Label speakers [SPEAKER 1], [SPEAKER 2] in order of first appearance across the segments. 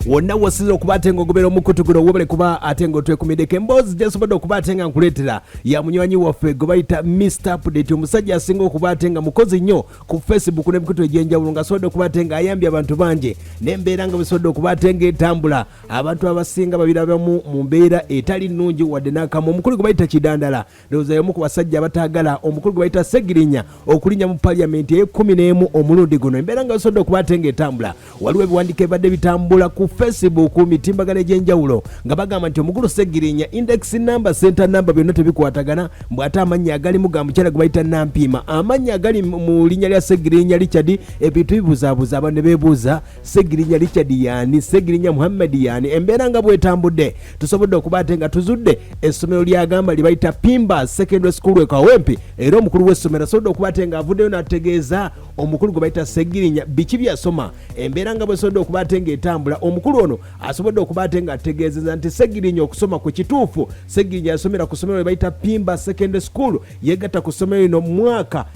[SPEAKER 1] wonna wasiza okuba ate ng'ogobera omukutugulo wobale kuba ate ng'otwekumideko emboozi gyesobodde okuba ate nga nkuleetera ya munywanyi waffe gwe bayita Mr. Update, omusajja asinga okuba ate nga mukozi nnyo ku Facebook n'ebikutu egy'enjawulo ng'asobodde okuba ate nga ayambye abantu bangi n'embeera nga bisobodde okuba ate ng'etambula abantu abasinga babirabamu mu mbeera etali nnungi wadde n'akamu. Omukulu gwe bayita Kidandala ndowooza y'omu ku basajja abataagala omukulu gwe bayita Segirinya okulinnya mu Parliament ey'e11 omulundi guno, embeera nga bisobodde okuba ate ng'etambula. Waliwo ebiwandiiko ebibadde bitambula ku Facebook mitimbagano egy'enjawulo nga bagamba nti omukulu Segirinya index number, center number byonna tebikwatagana, bw'ate amannya agalimu ga mukyala gwe bayita Nampiima. Amannya agali mu linnya lya Segirinya Richard ebintu bibuzaabuza abantu ne beebuuza Segirinya Richard yaani, Segirinya Muhammad yaani. Embeera nga bwetambudde tusobodde okuba ate nga tuzudde essomero lyagamba lye bayita Pimba Secondary School e Kawempe, era omukulu w'essomero asobodde okuba ate nga avuddeyo n'ategeeza omukulu gwe bayita Segirinya biki byasoma, embeera nga bwesobodde okuba ate ng'etambula. Omukulu ono asobodde okuba ate nga ategeezeza nti Segirinya okusoma ku kituufu, Segirinya yasomera ku ssomero lye bayita Pimba Secondary School, yeegatta ku ssomero lino myaka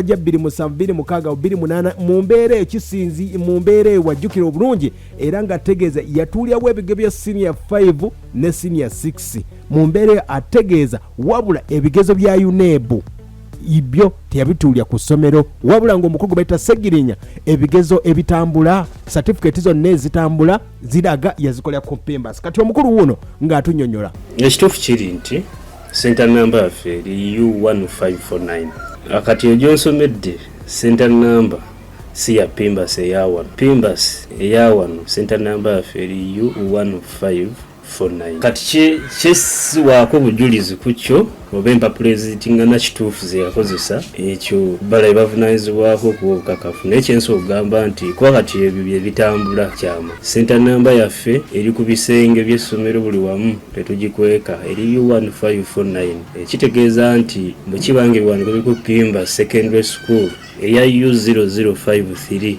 [SPEAKER 1] gya 2007 2006 2008 mu mbeera ekisinzi mu mbeera ewajjukira obulungi, era ng'ategeeza yatuulyawo ebigezo bya senior 5 ne senior 6 mu mbeera ategeeza wabula ebigezo bya UNEB ibyo teyabituulya ku ssomero, wabula ng'omukulu gwe bayita Segirinya ebigezo ebitambula certificate zonna ezitambula ziraga yazikolera ku Pimba. Kati omukulu wuno ng'atunnyonnyola
[SPEAKER 2] ekituufu kiri nti center number yaffe eri U1549. Akati egyonsomedde center number si ya Pimbas eya1, Pimbas eya1 center number yaffe eri U1549. Kati kyesiwaako bujulizi ku kyo oba empapula ezitingana kituufu ze yakozesa, ekyo bala bavunaanyizibwako okuba obukakafu. Naye kyensi okugamba nti kuba kati ebyo bye bitambula kyama. Center number yaffe eri ku bisenge by'essomero buli wamu tetugikweka eri U1549. Ekitegeeza nti bwe kibange biwandiiko biri ku Pimba Secondary School eya U0053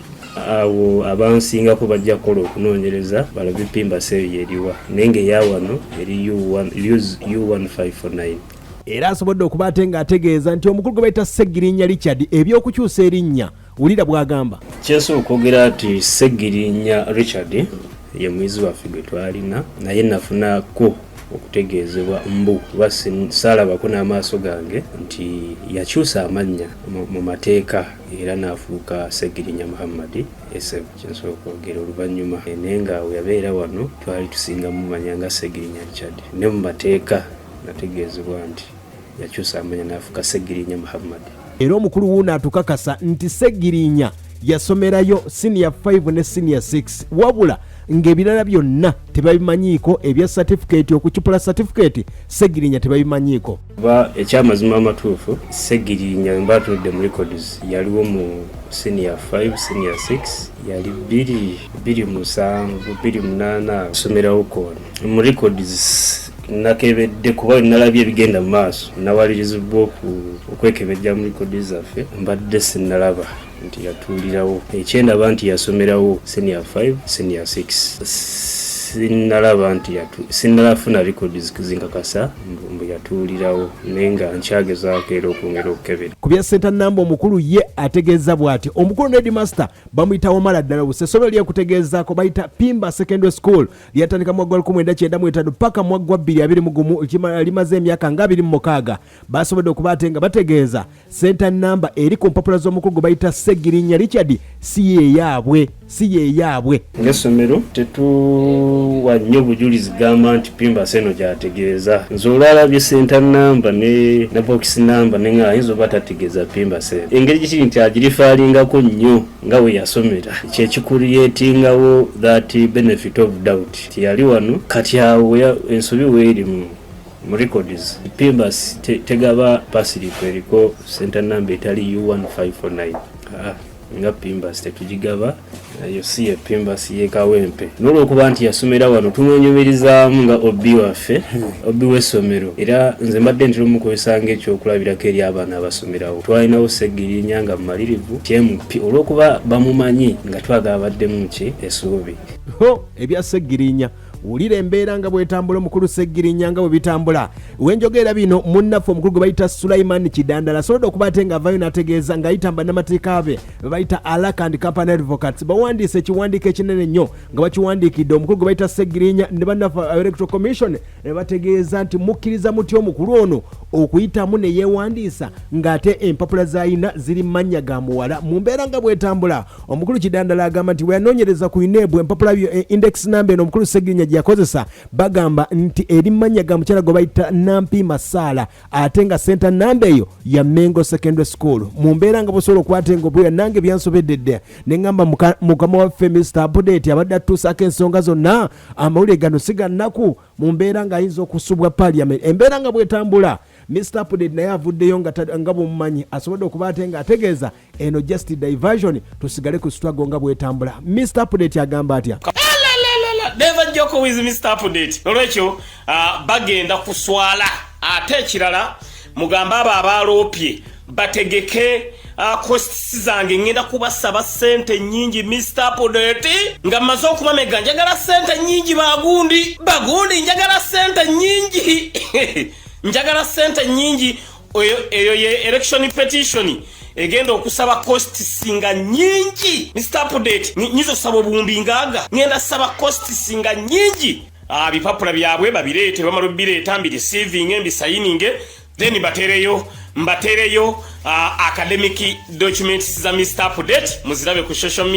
[SPEAKER 2] awo abansingako bajja kukola okunoonyereza balabe Pimba seeyo eriwa, naye ng'eya wano eri U1549.
[SPEAKER 1] Era asobodde okuba ate ng'ategeeza nti omukulu gwe bayita Segirinya Richard ebyokukyusa erinnya wulira bw'agamba.
[SPEAKER 2] Kyensobola okwogera nti Segirinya Richard ye muyizi waffe gwe twalina, naye nafunako okutegeezebwa mbu kuba saalabako n'amaaso gange nti yakyusa amannya mu mateeka era n'afuuka Segirinya Muhammad Eseb. Kyensobola okwogera oluvannyuma naye ng'awe yabeera wano twali tusinga mumanya nga Segirinya Richard, ne mu mateeka nategeezebwa nti yakyusa amanya n'afuuka Segirinya Muhammad.
[SPEAKER 1] Era omukulu wuuno atukakasa nti Segirinya yasomerayo senior 5 ne senior 6 wabula ng'ebirala byonna tebabimanyiiko, ebya certificate okukipula certificate Segirinya tebabimanyiiko.
[SPEAKER 2] Kuba ekyamazima amatuufu Segirinya mbaatudde mu records yaliwo mu senior 5 senior 6 yali 207 28 asomerawo kono mu records. Nakebedde kuba nalabye ebigenda mu maaso, nawalirizibwa okwekebejja mu records zaffe, mbadde sinnalaba nti yatuulirawo ekyendaba nti yasomerawo senior 5 senior 6 sinnalaba nti sinnalafuna records zinkakasa mbu yatuulirawo, naye nga nkyagezaako era okwongera okukebera
[SPEAKER 1] ku bya center number. Omukulu ye ategeeza bw'ati, omukulu ne headmaster bamuyita Omala ddala buse, essomero lyekutegeezaako bayita Pimba Secondary School lyatandika mu 1993 paka mu 2021 limaze emyaka nga 26. Basobodde okuba ate nga bategeeza center number eri ku mpapula z'omukulu gwe bayita Segirinya Richard si yeyaabwe.
[SPEAKER 2] Ng'essomero tetuwa nnyo bujulizi gamba nti Pimba seno gyategeeza, nze olwalabye center number ne box number ne nga ayinza oba tategeeza Pimba seno. Engeri gikiri nti agirifaalingako nnyo nga we yasomera kyekikuliyetingawo that benefit of doubt tiyali wano. Kati awo ensobi weeri mu records Pimba tegaba pasilipo eriko center number etali U1549 nga Pimba tetugigaba, yo si ye Pimba si ye Kawempe. N'olwokuba nti yasomera wano tumwonyumirizaamu nga obbi waffe, obbi w'essomero, era nze mbadde ntera omukozesa ng'ekyokulabirako eri abaana abasomerawo. Twalinawo Segirinya nga mumalirivu TMP olw'okuba bamumanyi nga twagala baddemu ki essuubi.
[SPEAKER 1] Ebya Segirinya wulira embeera nga bwetambula omukulu Seggirinya nga bwe bitambula. Wenjogera bino munnaffe omukulu gwe bayita Sulaiman Kidandala asobodde okuba ate nga avayo n'ategeeza ng'ayita bannamateeka be bayita Alaka and Company Advocates bawandiise ekiwandiiko ekinene nnyo nga bakiwandiikidde omukulu gwe bayita Seggirinya ne bannaffe Electoral Commission ne bategeeza nti mukkiriza mutya omukulu ono okuyitamu ne yeewandiisa ng'ate empapula z'ayina ziri mannya ga muwala mu mbeera nga bwetambula. Omukulu Kidandala agamba nti bweyanoonyereza ku INEB empapula index number eno omukulu Seggirinya gye yakozesa bagamba nti eri mannya ga mukyala gwe bayita Nampiima Saala ate nga center number eyo ya Mengo Secondary School. Mu mbeera nga busobola okukwata engobyo nange byansobedde ne ngamba mukama waffe Mr. Update abadde atuusaako ensonga zonna amawulire gano siga nnaku mu mbeera nga ayinza okusubwa Parliament. Embeera nga bwetambula Mr. Update naye avuddeyo nga bumumanyi asobodde okuba ate nga ategeeza eno just diversion tusigale ku struggle nga bwetambula. Mr. Update agamba atya
[SPEAKER 3] Never joke with Mr. Update. Olwekyo bagenda kuswala ate ekirala mugamba abo abaloopye bategeke costs zange ngenda kubasaba sente nyingi Mr. Update nga maze okumamega njagala sente nyingi bagundi njagala sente nyingi njagala sente nyingi eyo ye election petition egenda okusaba cost singa nyingi Mr. Update nyizo sabo bumbi ngaga ngenda saba cost singa nyingi bipapula byabwe babireete bamalo bireeta mbiri saving embi signing then mbatereyo academic documents za Mr. Update muzirabe ku social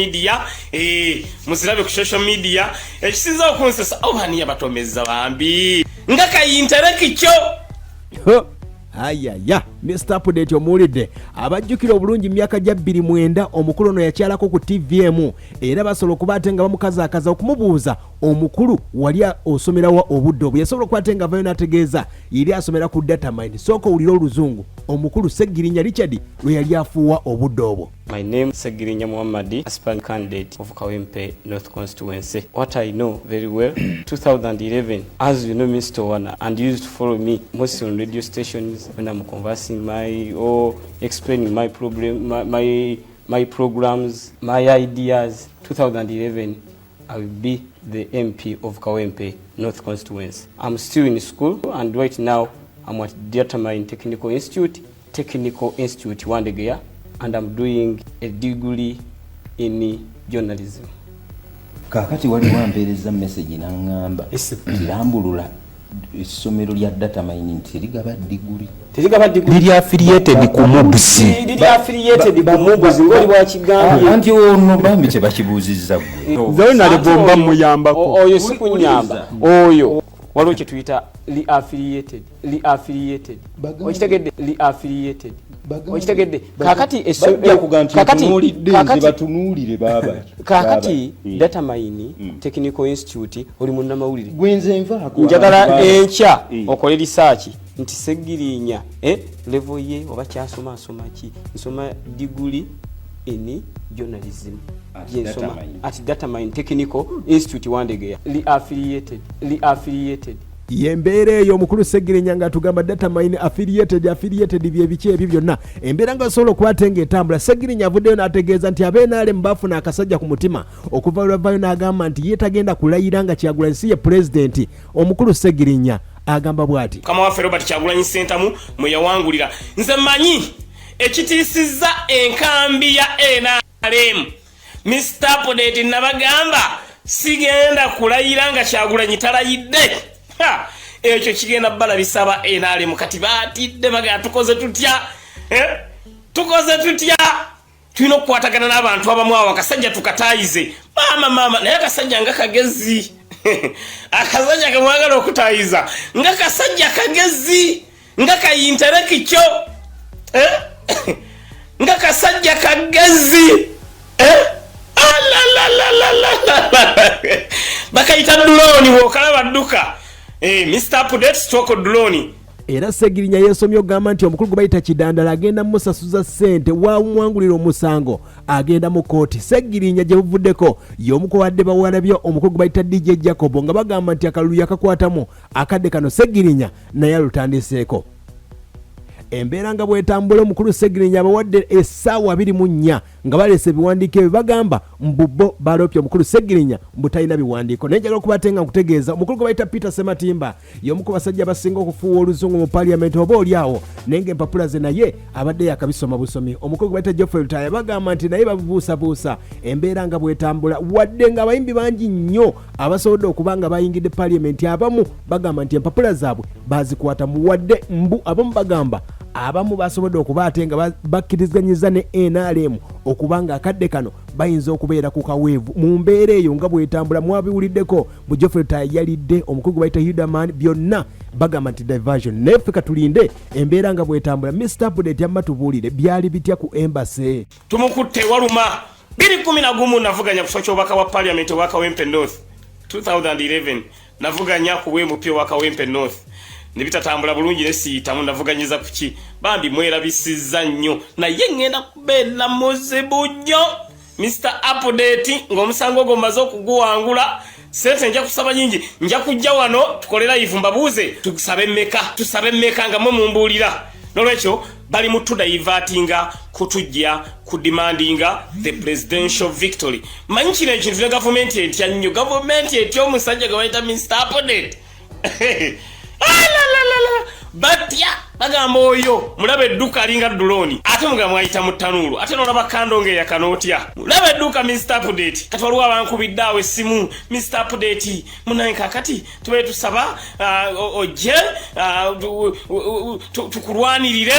[SPEAKER 3] media ekisiza okunsesa obani yabatomeza bambi ngaka yintereki kyo
[SPEAKER 1] ayaya Mr. Update omuwulidde abajjukira obulungi myaka gya 29 omukulu ono yakyalako ku TVM era basobola okuba ate nga bamukazaakaza okumubuuza omukulu wali osomerawa obudde obwo yasobola okuba ate nga avayo n'ategeeza yali asomera ku data mine sooka owulira oluzungu omukulu Seggirinya Richard lwe yali afuuwa obudde obwo.
[SPEAKER 4] My name is Seggirinya Muhammadi, aspirant candidate of Kawempe North Constituency. What I know very well, 2011, as you know Mr. Wana, and you used to follow me mostly on radio stations when I'm conversing explaining my problem, my programs, my ideas. 2011, I will be the MP of Kawempe North Constituency. I'm still in school, and right now I'm at Data Mine Technical Institute Wandegeya, and I'm doing a degree in journalism.
[SPEAKER 5] Kakati wali wampeereza message nangamba tirambulula essomero lya data mining terigaba degree liri affiliated ku Mubusi
[SPEAKER 4] ngoli wakigambye
[SPEAKER 5] anti ono bambi kye bakibuuzizza
[SPEAKER 6] gwe nali bomba muyambako
[SPEAKER 4] oyo sikunyamba oyo waliwo kye tuyita reaffiliated okitegedde reaffiliated okitegedde kakati data mine technical institute oli munnamawulire
[SPEAKER 5] gwenze nvaako
[SPEAKER 4] njagala enkya okole research nti Seggirinya level ye oba kyasoma asoma ki nsoma degree in journalism at data mine technical institute Wandegeya reaffiliated
[SPEAKER 1] yembeera eyo omukulu Seggirinya nga tugamba data mine affiliated byebiki ebyo byonna embeera nga osobola okuba ate ng'etambula. Seggirinya avuddeyo n'ategeeza nti abenaale mbaafuna akasajja ku mutima okuva lwavayo n'agamba nti ye tagenda kulayira nga Kyagulanyi si ye pulezidenti. Omukulu Seggirinya agamba bw'ati
[SPEAKER 3] kama waffe Robert Kyagulanyi Ssentamu mwe yawangulira nze manyi ekitiisizza enkambi ya NRM Mr. Update nabagamba sigenda kulayira nga Kyagulanyi talayidde ekyo kigenda balabisa aba NRM kati batidde baga tukoze tutya tulina okukwatagana n'abantu abamu awo akasajja tukatayize mama naye akasajja nga kagezi akasajja kamwagala okutayiza nga kasajja kagezi nga kayintereki kyo nga kasajja kagezi bakayita drone bwokalaba dduka Mr. Update stroke drone.
[SPEAKER 1] Era Seggirinya yeesomye okugamba nti omukulu gwe bayita Kidandala agenda musasuza ssente wamwangulira omusango agenda mu kooti. Seggirinya gye buvuddeko y'omu ku badde bawalabye omukulu gwe bayita DJ Jacob nga bagamba nti akalulu yakakwatamu akadde kano Seggirinya naye alutandiseeko. Embeera nga bwetambula omukulu Seggirinya abawadde essaawa 24 nga balese ebiwandiiko ebyo bagamba mbubbo balopya omukulu Segirinya mbutalina biwandiiko. Naye njagala okubatenga nkutegeeza omukulu gwe bayita Peter Sematimba y'omu ku basajja abasinga okufuuwa oluzungu mu paliamenti oba oliawo naye ng'empapula ze naye abadde yakabisoma busomi. Omukulu gwe bayita Geoffrey Lutaya bagamba nti naye babubuusabuusa embeera nga bwetambula wadde nga abayimbi bangi nnyo abasobodde okuba nga bayingidde paliamenti abamu bagamba nti empapula zaabwe bazikwata mu wadde mbu abamu bagamba abamu basobodde okuba ate nga bakkirizganyiza ne NRM okuba nga akadde kano bayinza okubeera ku kaweevu mu mbeera eyo nga bwetambula. Mwabiwuliddeko mu Geoffrey Lutaya yalidde omukulu gwe bayita Hudaman byonna bagamba nti diversion. Naye ffe katulinde embeera nga bwetambula. Mr. Update yamma tubuulire byali bitya ku embassy.
[SPEAKER 3] Tumukutte waluma 2011 navuganya ku kyobaka wa parliament wa Kawempe North 2011 navuganya ku WMP wa Kawempe North nibitatambula bulungi nesiyitamu navuganyiza kuki bambi mwerabisiza nnyo naye ngenda kubeera muzibu nnyo Mr. Update ng'omusango gwo maze okuguwangula sente nja kusaba nyingi nja kujja wano tukolera live mbabuuze tusabe mmeka nga mumbuulira nolwekyo bali mutudaivatinga kutujja kudemandinga the presidential victory. Manyi kino ekintu ne gavumenti etya nnyo gavumenti etya omusajja gwe bayita Mr. Update batya bagamba oyo mulabe edduuka alinga drone ate mugamba mwayita mu ttanuulu ate nolaba kandonge yakanootya mulabe edduuka Mr. Update kati waliwo abankubidde awo essimu Mr. Update munaye kakati tube tusaba ojje tukulwanirire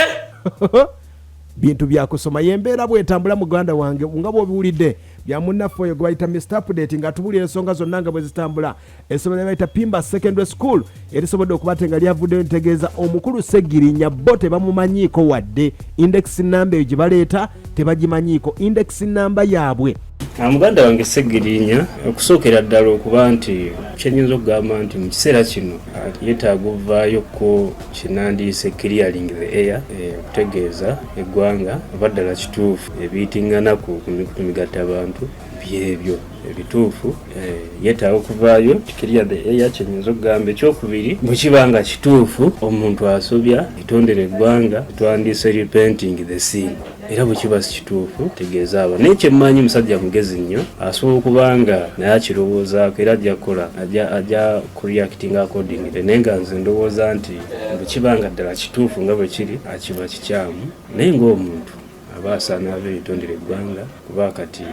[SPEAKER 1] bintu byakusoma yembeera bwetambula muganda wange nga bw'obiwulidde bya munnaffe oyo gwe bayita Mr. Update nga tubulira ensonga zonna nga bwe zitambula. Essomero bayita Pimba Secondary School erisobodde okuba nga lyavuddeyo ntegeeza omukulu Segirinya bo tebamumanyiiko wadde index number eyo gye baleeta tebagimanyiiko index number yaabwe.
[SPEAKER 2] Muganda wange Segirinya okusookera ddala okuba nti kyenyinza okugamba nti mu kiseera kino yeetaaga ovaayo ko kinandiise clearing the air okutegeeza eggwanga oba ddala kituufu ebiyitingana ku mikutu migatta abantu byebyo ebituufu yeetaaga okuvaayo clear the air kyenyinza okugamba. Ekyokubiri bwe kiba nga kituufu omuntu asobya etondera eggwanga twandiise repenting the sin era bwe kiba si kituufu tegeeza aba naye kyemmanyi musajja mugezi nnyo asobola okuba nga naye akirowoozaako era ajja kukola ajja kureacting accordingly naye nga nze ndowooza nti bwe kiba nga ddala kituufu nga bwe kiri akiba kikyamu naye ng'omuntu aba asaana aba etondera eggwanga kuba kati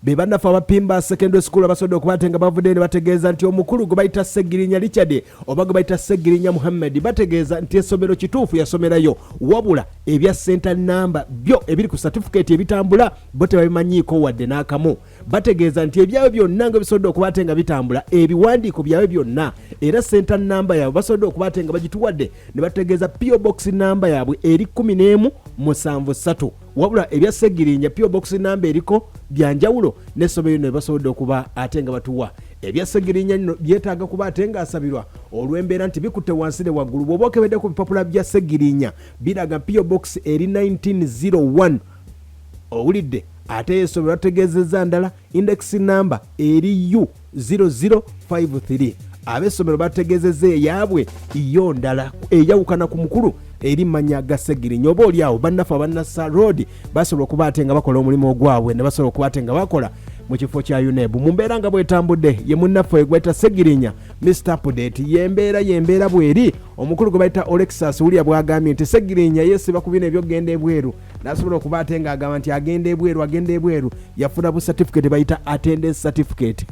[SPEAKER 1] be bannaffe abapimba secondary school abasobodde okuba nga bavudde ne bategeeza nti omukulu gwe bayita Segirinya Richard oba gwe bayita Segirinya Muhammad bategeeza nti essomero kituufu yasomerayo wabula ebya center number byo ebiri ku certificate ebitambula bo tebabimanyiiko wadde n'akamu. Bategeeza nti ebyabwe byonna nga bisobodde okuba nga bitambula ebiwandiiko byabwe byonna era center number yaabwe basobodde okuba nga bagituwadde ne bategeeza PO box number yaabwe eri 1173 wabula ebya Segirinya PO box number eriko byanjawulo n'essomero ne basobodde okuba ate nga batuwa ebya Segirinya nno byetaaga kuba ate nga asabirwa olw'embeera nti bikutte wansi ne waggulu. Bw'oba okebedde ku bipapula bya Segirinya biraga PO box eri 1901 owulidde ate essomero bategeezezza ndala index number eri U0053 ab'essomero bategeezezza eyaabwe iyo ndala eyawukana ku mukulu eri manya ga Segirinya. Oba oli awo bannaffe abannassa road basobola okuba ate nga bakola omulimu ogwabwe ne basobola okuba ate nga bakola mu kifo kya UNEB mu mbeera nga bwetambudde ye munnaffe gweta Segirinya Mr. Update yembeera bweri omukulu gwe bayita Alexis William bwagambye nti Segirinya yesiba ku bino ebyogenda ebweru n'asobola okuba ate nga agamba nti agenda ebweru yafuna bu certificate bayita attendance certificate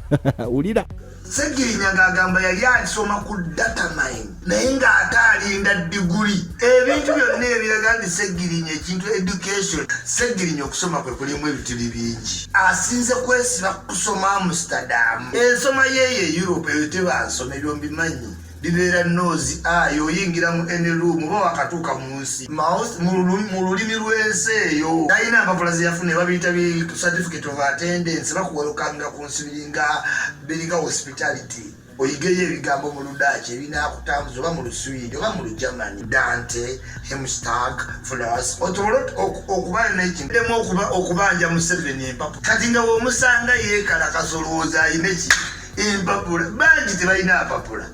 [SPEAKER 1] ulira
[SPEAKER 7] Segirinya ng'agamba yali alisoma ku data mine naye ng'ate alinda diguli ebintu byonna ebiraga nti Segirinya ekintu education Segirinya okusoma kwe kulimu ebituli bingi asinze kwesiba kusoma Amsterdam ensoma ye Europe eyo tebansoma ebyo mbimanyi bibeera nozi ayo oyingira mu room oba wakatuuka mu nsi mu lulimi lw'ensi eyo nayina mpapula ze yafuna babiyita certificate of attendance bakuwelokanga ku nsi biringa hospitality oyigeyo ebigambo mu Ludaaki ebinaakutambuza oba mu Luswidi oba mu Lugermany Dante Hemstag Flas okuba nekintu demu okubanja Museveni empapula kati nga bw'omusanga yeekalakasolooza ayina ki empapula bangi tebalina apapula